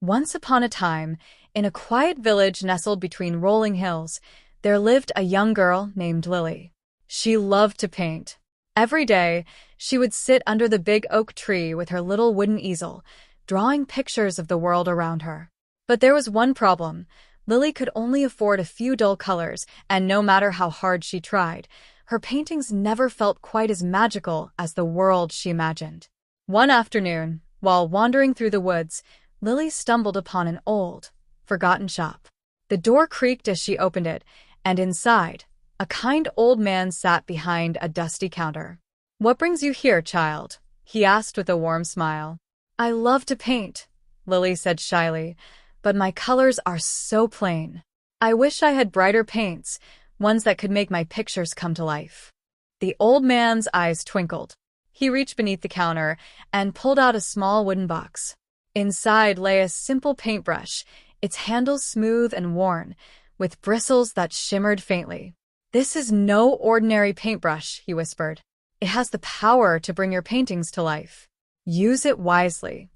Once upon a time, in a quiet village nestled between rolling hills, there lived a young girl named Lily. She loved to paint. Every day, she would sit under the big oak tree with her little wooden easel, drawing pictures of the world around her. But there was one problem. Lily could only afford a few dull colors, and no matter how hard she tried, her paintings never felt quite as magical as the world she imagined. One afternoon, while wandering through the woods, Lily stumbled upon an old, forgotten shop. The door creaked as she opened it, and inside, a kind old man sat behind a dusty counter. "What brings you here, child?" he asked with a warm smile. "I love to paint," Lily said shyly, "but my colors are so plain. I wish I had brighter paints, ones that could make my pictures come to life." The old man's eyes twinkled. He reached beneath the counter and pulled out a small wooden box. Inside lay a simple paintbrush, its handle smooth and worn, with bristles that shimmered faintly. "This is no ordinary paintbrush," he whispered. "It has the power to bring your paintings to life. Use it wisely."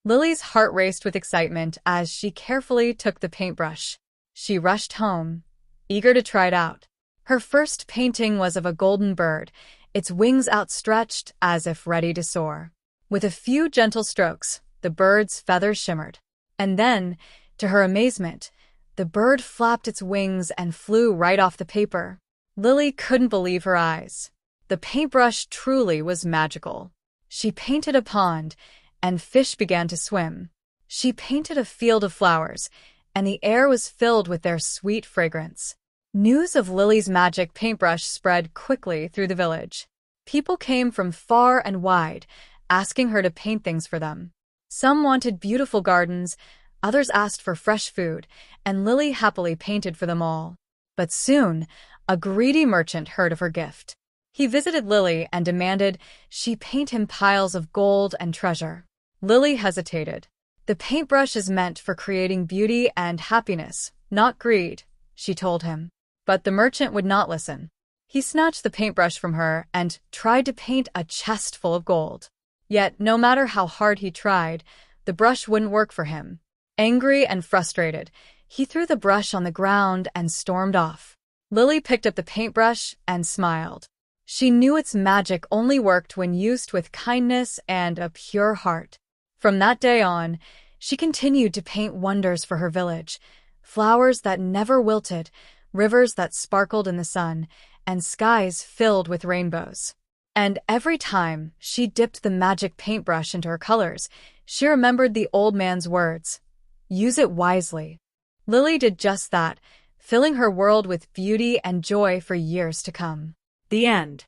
Lily's heart raced with excitement as she carefully took the paintbrush. She rushed home, eager to try it out. Her first painting was of a golden bird, its wings outstretched as if ready to soar. With a few gentle strokes, the bird's feathers shimmered. And then, to her amazement, the bird flapped its wings and flew right off the paper. Lily couldn't believe her eyes. The paintbrush truly was magical. She painted a pond, and fish began to swim. She painted a field of flowers, and the air was filled with their sweet fragrance. News of Lily's magic paintbrush spread quickly through the village. People came from far and wide, asking her to paint things for them. Some wanted beautiful gardens, others asked for fresh food, and Lily happily painted for them all. But soon, a greedy merchant heard of her gift. He visited Lily and demanded she paint him piles of gold and treasure. Lily hesitated. "The paintbrush is meant for creating beauty and happiness, not greed," she told him. But the merchant would not listen. He snatched the paintbrush from her and tried to paint a chest full of gold. Yet, no matter how hard he tried, the brush wouldn't work for him. Angry and frustrated, he threw the brush on the ground and stormed off. Lily picked up the paintbrush and smiled. She knew its magic only worked when used with kindness and a pure heart. From that day on, she continued to paint wonders for her village, flowers that never wilted, rivers that sparkled in the sun, and skies filled with rainbows. And every time she dipped the magic paintbrush into her colors, she remembered the old man's words, "Use it wisely." Lily did just that, filling her world with beauty and joy for years to come. The end.